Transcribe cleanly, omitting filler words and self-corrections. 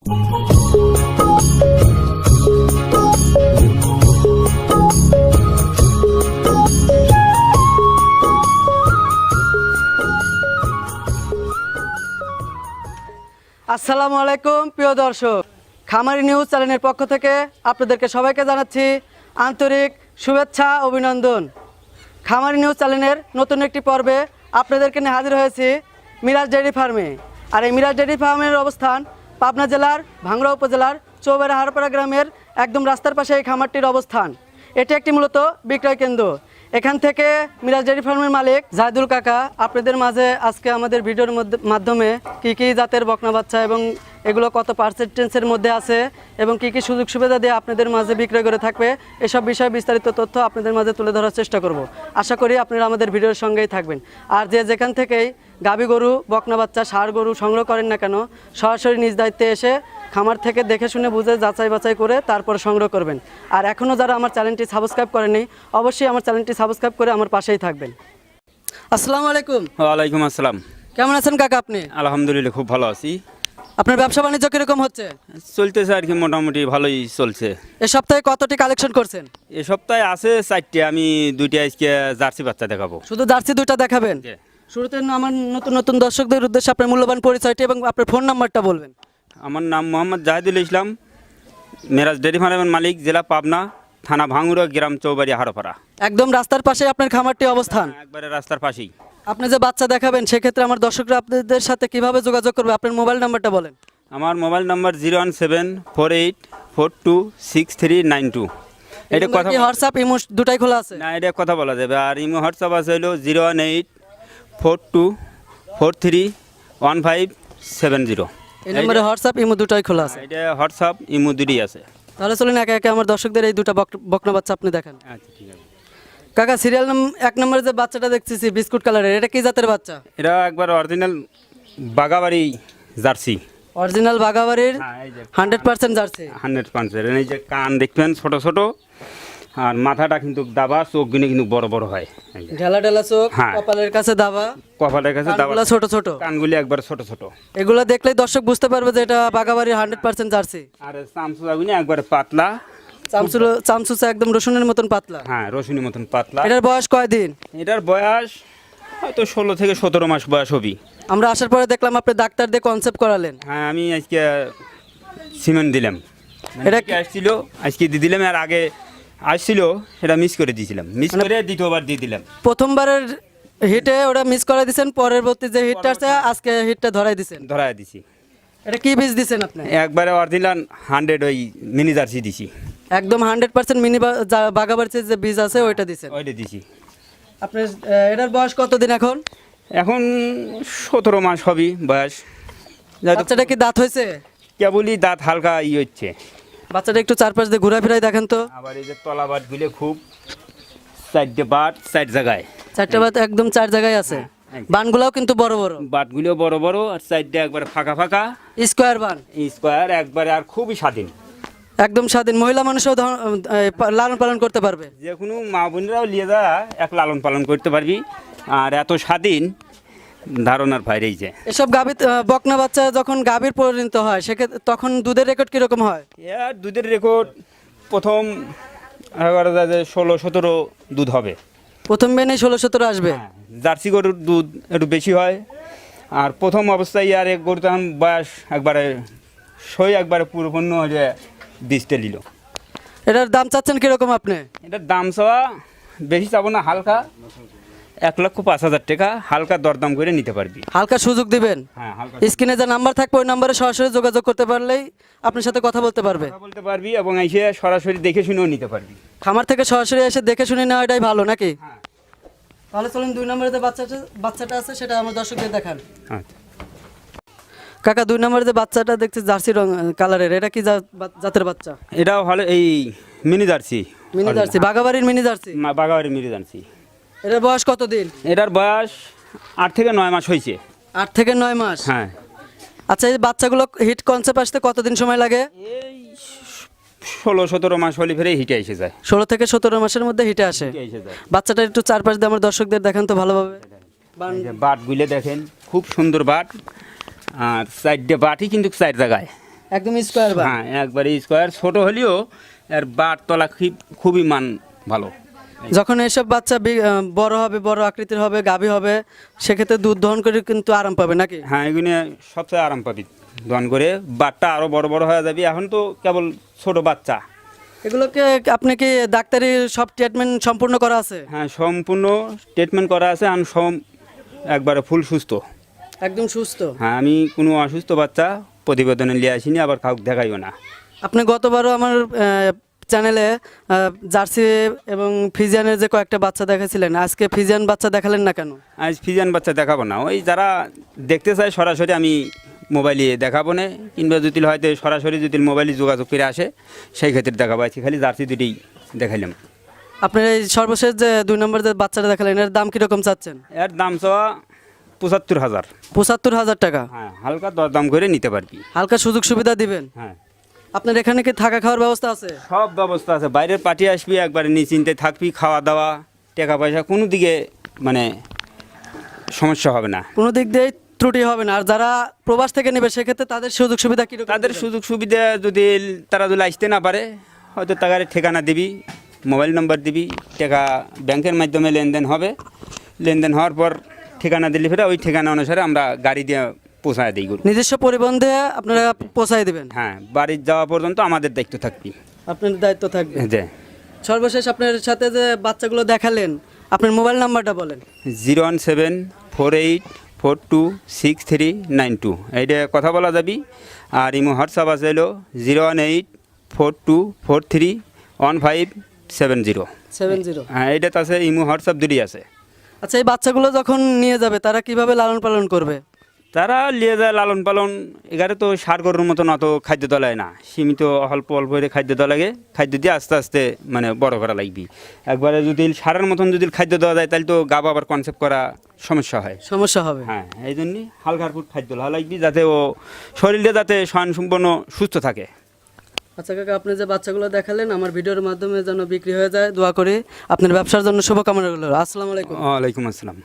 আসসালামু আলাইকুম প্রিয় দর্শক, খামারি নিউজ চ্যানেলের পক্ষ থেকে আপনাদেরকে সবাইকে জানাচ্ছি আন্তরিক শুভেচ্ছা অভিনন্দন। খামারি নিউজ চ্যানেলের নতুন একটি পর্বে আপনাদেরকে নিয়ে হাজির হয়েছি মিরাজ ডেইরি ফার্মে। আর এই মিরাজ ডেইরি ফার্মের অবস্থান পাবনা জেলার ভাঙ্গুড়া উপজেলার চৌবাড়া হারপাড়া গ্রামের একদম রাস্তার পাশে এই খামারটির অবস্থান। এটি একটি মূলত বিক্রয় কেন্দ্র। এখান থেকে মিরাজ ডেইরি ফার্মের মালিক জাহিদুল কাকা আপনাদের মাঝে আজকে আমাদের ভিডিওর মাধ্যমে কী জাতের বকনা বাচ্চা এবং এগুলো কত পার্সেন্টেজের মধ্যে আছে এবং কী সুযোগ সুবিধা দিয়ে আপনাদের মাঝে বিক্রয় করে থাকবে, এসব বিষয়ে বিস্তারিত তথ্য আপনাদের মাঝে তুলে ধরার চেষ্টা করব। আশা করি আপনারা আমাদের ভিডিওর সঙ্গেই থাকবেন। আর যেখান থেকেই গাভী গরু, বকনা বাচ্চা, ষাঁড় গরু সংগ্রহ করেন না কেন, সরাসরি নিজ দায়িত্বে এসে খামার থেকে দেখে শুনে বুঝে যাচাই বাছাই করে তারপর সংগ্রহ করবেন। আর এখনও যারা আমার চ্যানেলটি সাবস্ক্রাইব করেনি, অবশ্যই আমার চ্যানেলটি সাবস্ক্রাইব করে আমার পাশেই থাকবেন। আসসালামু আলাইকুম। ওয়ালাইকুম আসসালাম। কেমন আছেন কাকা আপনি? আলহামদুলিল্লাহ, খুব ভালো আছি। আপনার ব্যবসা বাণিজ্য কীরকম হচ্ছে? চলতেছে আর কি, মোটামুটি ভালোই চলছে। এ সপ্তাহে কতটি কালেকশন করছেন? এ সপ্তাহে আছে 4টে, আমি 2টা আজকে জার্সি বাচ্চা দেখাবো। শুধু জার্সি 2টা দেখাবেন? শুরুতে আমার নতুন দর্শকদের উদ্দেশ্যে আপনার মূল্যবান পরিচয়টি এবং আপনার ফোন নাম্বারটা বলবেন। আমার নাম মোহাম্মদ জাহিদুল ইসলাম, মিরাজ ডেইরি ফার্মের মালিক, জেলা পাবনা, থানা ভাঙ্গুড়া, গ্রাম চৌবাড়ি হারপাড়া। একদম রাস্তার পাশে আপনার খামারটি অবস্থান? একবারে রাস্তার পাশেই। আপনি যে বাচ্চা দেখাবেন সেক্ষেত্রে আমার দর্শকরা আপনাদের সাথে কিভাবে যোগাযোগ করবে, আপনার মোবাইল নাম্বারটা বলেন। আমার মোবাইল নাম্বার 01748426392। এটা কথা কি হোয়াটসঅ্যাপ ইমো দুটাই খোলা আছে? না, এটা কথা বলা যাবে। আর ইমো হোয়াটসঅ্যাপ আছে হলো 01842431570। এই নম্বরে হোয়াটসঅ্যাপ ইমো দুটাই খোলা আছে? এটা হোয়াটসঅ্যাপ ইমো দুটোই আছে। তাহলে চলুন একে একে আমার দর্শকদের এই দুটো বকনা বাচ্চা আপনি দেখান। আচ্ছা, ঠিক আছে কাকা, সিরিয়াল 1 নম্বরে যে বাচ্চাটা দেখতেছি বিস্কুট কালারের, এটা কি জাতের বাচ্চা? এটা একবার অরিজিনাল বাগাবাড়ি জার্সি। অরিজিনাল বাগাবাড়ির 100% জার্সি? 100%। এই যে কান দেখবেন ছোট ছোট, আর মাথাটা কিন্তু দাবা, চোখগুলো কিন্তু বড় বড় হয়, ঢেলা ঢেলা চোখ, হ্যাঁ। কপালের কাছে দাবা, কপালের কাছে দাবা, ছোট ছোট, কানগুলি একবার ছোট ছোট। এগুলো দেখলেই দর্শক বুঝতে পারবে যে এটা বাগাবাড়ির 100% জার্সি। আর চামচুগুলি একবার পাতলা, চামচুচা একদম রসুনের মতন পাতলা। হ্যাঁ, রসুনের মতন পাতলা। এটার বয়স কয়দিন? এটার বয়স হয়তো 16 থেকে 17 মাস বয়স হবি। আমরা আসার পরে দেখলাম আপনি ডাক্তার দিয়ে কনসেপ্ট করালেন। হ্যাঁ, আমি আজকে সিমেন্ট দিলাম। এটা এটা আসছিল, আজকে দিয়ে দিলাম। আর আগে আসছিল, সেটা মিস করে দিয়েছিলাম, মিস করে দ্বিতীয়বার দিয়ে দিলাম। প্রথমবারের হিটে ওটা মিস করে দিয়েছেন, পরবর্তী যে হিটটা আছে আজকে হিটটা ধরাই দিয়েছেন। ধরাই দিছি। এটা কি বীজ দিয়েছেন আপনি? একবারে অরিজিনাল 100 ওই মিনি জার্সি দিছি। একদম 100% মিনি বাগাবাড়ির যে বীজ আছে ওইটা দিয়েছেন? ওইটা দিছি। আপনি এটার বয়স কতদিন এখন? এখন 17 মাস হবি বয়স। বাচ্চাটা কি দাঁত হয়েছে? কেবলই দাঁত হালকা হচ্ছে। বাচ্চাটা একটু চারপাশ দিয়ে ঘুরা ফিরাই দেখেন তো। আবার এই যে তলা বাটগুলো খুব 4টে বাট 4 জায়গায়, 4টে বাট একদম 4 জায়গায় আছে। বানগুলাও কিন্তু বড় বড়, বাটগুলো বড় বড়, আর 4টে একবার ফাঁকা ফাঁকা স্কোয়ার বান, স্কোয়ার একবারে, আর খুবই স্বাধীন, একদম স্বাধীন। মহিলা মানুষও লালন পালন করতে পারবে, যে কোনো মা বোনেরাও নিয়ে যা এক লালন পালন করতে পারবি। আর এত স্বাধীন, ধারণার বাইরেই যে। এসব গাভীর বকনা বাচ্চা যখন গাভীর পরিণত হয় সেক্ষেত্রে তখন দুধের রেকর্ড কিরকম হয়? এর দুধের রেকর্ড প্রথম 16-17 দুধ হবে। প্রথম বেনে 16-17 আসবে। জার্সি গরুর দুধ একটু বেশি হয়। আর প্রথম অবস্থায় আর এক গরু তখন বয়স একবারে একবারে পুরোপূর্ণ যে 20টা নিল। এটার দাম চাচ্ছেন কিরকম আপনি? এটার দাম চাওয়া বেশি চাবো না, হালকা 1,05,000 টাকা, হালকা দরদাম করে নিতে পারবি। হালকা সুযোগ দিবেন? হ্যাঁ, হালকা। স্ক্রিনে যে নাম্বার থাকবে ওই নাম্বারে সরাসরি যোগাযোগ করতে পারলেই আপনার সাথে কথা বলতে পারবে, বলতে পারবি, এবং এসে সরাসরি দেখে শুনেও নিতে পারবি। খামার থেকে সরাসরি এসে দেখে শুনে নেওয়া এটাই ভালো নাকি? তাহলে চলুন 2 নম্বরে যে বাচ্চাটা আছে সেটা আমার দর্শকদের দেখান। কাকা, 2 নম্বরে যে বাচ্চাটা দেখছি জার্সি রং কালারের, এটা কি জাতের বাচ্চা? এটাও ভালো, এই মিনি জার্সি। মিনি জার্সি, বাগাবাড়ির মিনি জার্সি? বাগাবাড়ির মিনি জার্সি। এটার বয়স কতদিন? এটার বয়স 8 থেকে 9 মাস হয়েছে। 8 থেকে 9 মাস? হ্যাঁ। আচ্ছা, এই বাচ্চাগুলো হিট কনসেপ্ট আসতে কতদিন সময় লাগে? এই 16-17 মাস হলে ফেরে হিটে এসে যায়। 16 থেকে 17 মাসের মধ্যে হিটে আসে। বাচ্চাটা একটু চারপাশ দিয়ে আমার দর্শকদের দেখান তো ভালোভাবে। বাটগুলো দেখেন, খুব সুন্দর বাট। আর 4টে বাটই কিন্তু 4 জায়গায়। একদম স্কোয়ার বা হ্যাঁ একবারে স্কোয়ার, ছোট হলেও এর বাট তলা খুবই মান ভালো। যখন এসব বাচ্চা বড় হবে, বড় আকৃতির হবে, গাভী হবে, সেক্ষেত্রে দুধ দহন করে কিন্তু আরাম পাবে নাকি? হ্যাঁ এগুলো সবচেয়ে আরাম পাবি দন করে, বাটটা আরও বড় বড় হয়ে যাবে। এখন তো কেবল ছোট বাচ্চা। এগুলোকে আপনি কি ডাক্তারি সব ট্রিটমেন্ট সম্পূর্ণ করা আছে? হ্যাঁ সম্পূর্ণ ট্রিটমেন্ট করা আছে, আর একবারে ফুল সুস্থ। একদম সুস্থ? হ্যাঁ আমি কোনো অসুস্থ বাচ্চা প্রতিবেদনে নিয়ে আসিনি, আবার কাউকে দেখাইও না। আপনি গতবারও আমার চ্যানেলে জার্সি এবং ফিজিয়ানের যে কয়েকটা বাচ্চা দেখাছিলেন, আজকে ফিজিয়ান বাচ্চা দেখালেন না কেন? আজ ফিজিয়ান বাচ্চা দেখাবো না, ওই যারা দেখতে চায় সরাসরি আমি মোবাইলে দেখাবো না, কিংবা যদি হয়তো সরাসরি যদি মোবাইলে যোগাযোগ করে আসে সেই ক্ষেত্রে দেখাবো। আজকে খালি জার্সি দুটোই দেখাইলাম। আপনার এই সর্বশেষ যে 2 নম্বর যে বাচ্চাটা দেখালেন, এর দাম কীরকম চাচ্ছেন? এর দাম চাওয়া ৭৫,০০০। ৭৫,০০০ টাকা? হ্যাঁ হালকা দরদাম করে নিতে পারবি। হালকা সুযোগ সুবিধা দিবেন? হ্যাঁ আপনার এখানে কি থাকা খাওয়ার ব্যবস্থা আছে? সব ব্যবস্থা আছে, বাইরের পার্টি আসবি একবারে নিশ্চিন্তে থাকবি, খাওয়া দাওয়া টাকা পয়সা কোনো দিকে মানে সমস্যা হবে না, কোনো দিক দিয়ে ত্রুটি হবে না। আর যারা প্রবাস থেকে নেবে সেক্ষেত্রে তাদের সুযোগ সুবিধা কীরকম? তাদের সুযোগ সুবিধা যদি তারা যদি আসতে না পারে, হয়তো তাদের ঠিকানা দিবি, মোবাইল নম্বর দিবি, টাকা ব্যাংকের মাধ্যমে লেনদেন হবে, লেনদেন হওয়ার পর ঠিকানা দিলে ফেরে ওই ঠিকানা অনুসারে আমরা গাড়ি দিয়ে পৌঁছায় দিই গরু। নিজস্ব পরিবহন দিয়ে আপনারা পৌঁছায় দেবেন? হ্যাঁ বাড়ির যাওয়া পর্যন্ত আমাদের দায়িত্ব থাকবি। আপনার দায়িত্ব থাকবে। যে সর্বশেষ আপনার সাথে যে বাচ্চাগুলো দেখালেন, আপনার মোবাইল নাম্বারটা বলেন। 01748426392, এইটা কথা বলা যাবি। আর ইমো হোয়াটসঅ্যাপ আছে হলো 01842431570। 70। হ্যাঁ এইটাতে আছে, ইমো হোয়াটসঅ্যাপ দুটোই আছে। আচ্ছা, এই বাচ্চাগুলো যখন নিয়ে যাবে তারা কিভাবে লালন পালন করবে? তারা নিয়ে যায় লালন পালন, এগারে তো সার গরুর মতন অত খাদ্য দলায় না, সীমিত অল্প অল্প করে খাদ্য দেওয়া লাগে। খাদ্য দিয়ে আস্তে আস্তে মানে বড় করা লাগবি। একবারে যদি সারের মতন যদি খাদ্য দেওয়া যায় তাহলে তো গাব আবার কনসেপ্ট করা সমস্যা হয়। সমস্যা হবে? হ্যাঁ এই জন্যই হালকা ফুট খাদ্য দেওয়া লাগবি, যাতে ও শরীরটা যাতে স্বয়ংসম্পূর্ণ সুস্থ থাকে। আচ্ছা কাকা, আপনি যে বাচ্চাগুলো দেখালেন আমার ভিডিওর মাধ্যমে যেন বিক্রি হয়ে যায়, দোয়া করি। আপনার ব্যবসার জন্য শুভকামনা রইল। আসসালামু আলাইকুম। ওয়ালাইকুম আসসালাম।